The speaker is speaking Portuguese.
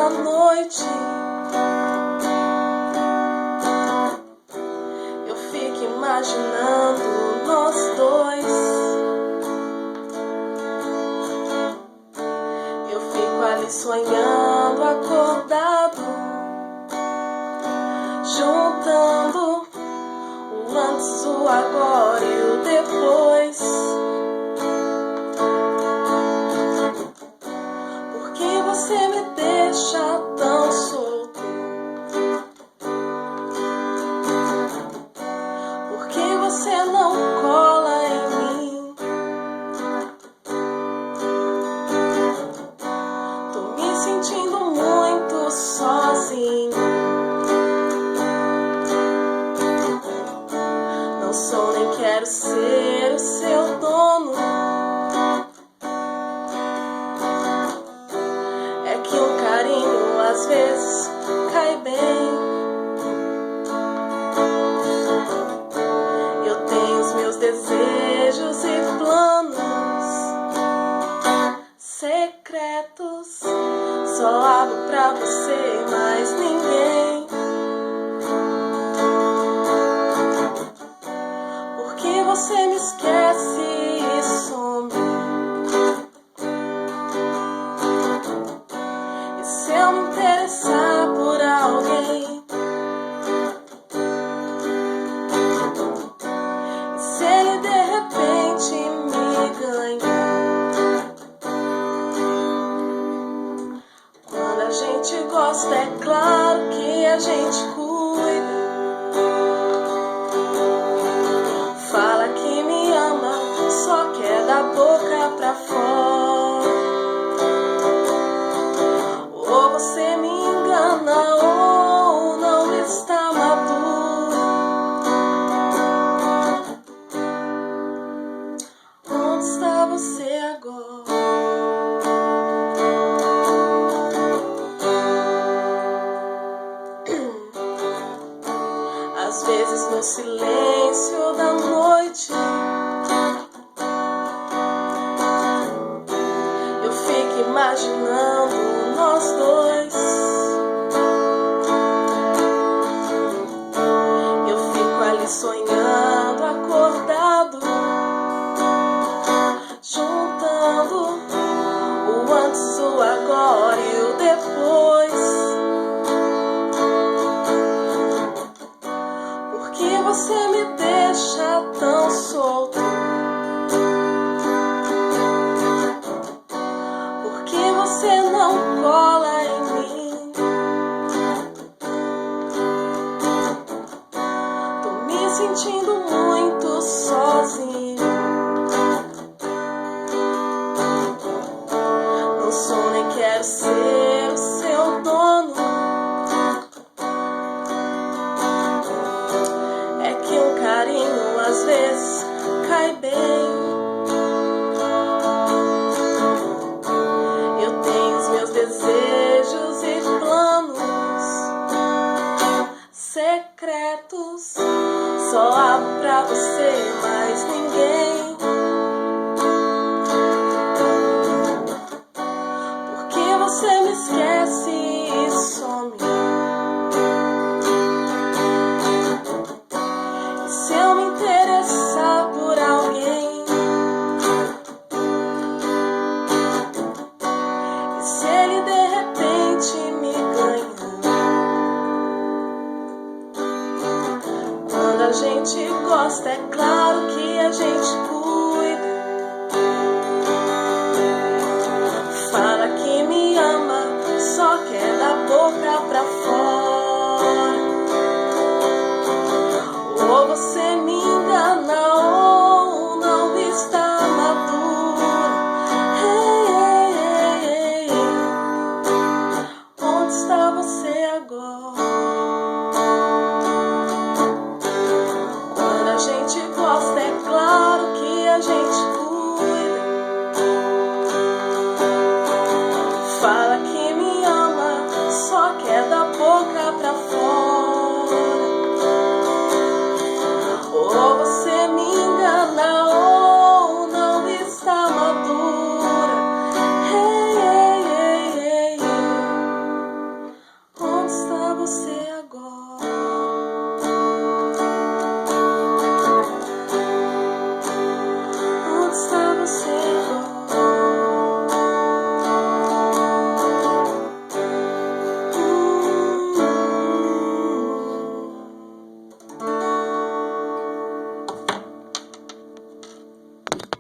da noite, eu fico imaginando nós dois. Eu fico ali sonhando, acordado, juntando o antes, o agora e o depois. Por que você me deixa tão solto? Por que você não cola em mim? Tô me sentindo muito sozinho. Não sou nem quero ser o seu dono. É que um carinho às vezes cai bem. Eu tenho os meus desejos e planos secretos. Só abro pra você, mais ninguém. Porque você me esquece e some. E se eu me interessar por alguém? E se ele de repente me ganhar? Quando a gente gosta, é claro que a gente cuida. Fala que me ama, só quer da boca pra fora. Ou você me engana ou não está maduro. Onde está você agora? Às vezes no silêncio da noite eu fico imaginando nós dois. Eu fico ali sonhando, acordado, juntando o antes, o agora e o depois. Por que você me deixa tão solto? Por que você não cola em mim? Tô me sentindo muito sozinho. Não sou nem quero ser o seu dono. É que um carinho às vezes cai bem. Eu tenho os meus desejos e planos secretos. Só abro pra você, mais ninguém. Porque você me esquece e some. E se eu me interessar por alguém? E se ele de repente me ganha? Quando a gente gosta, é claro que a gente curte.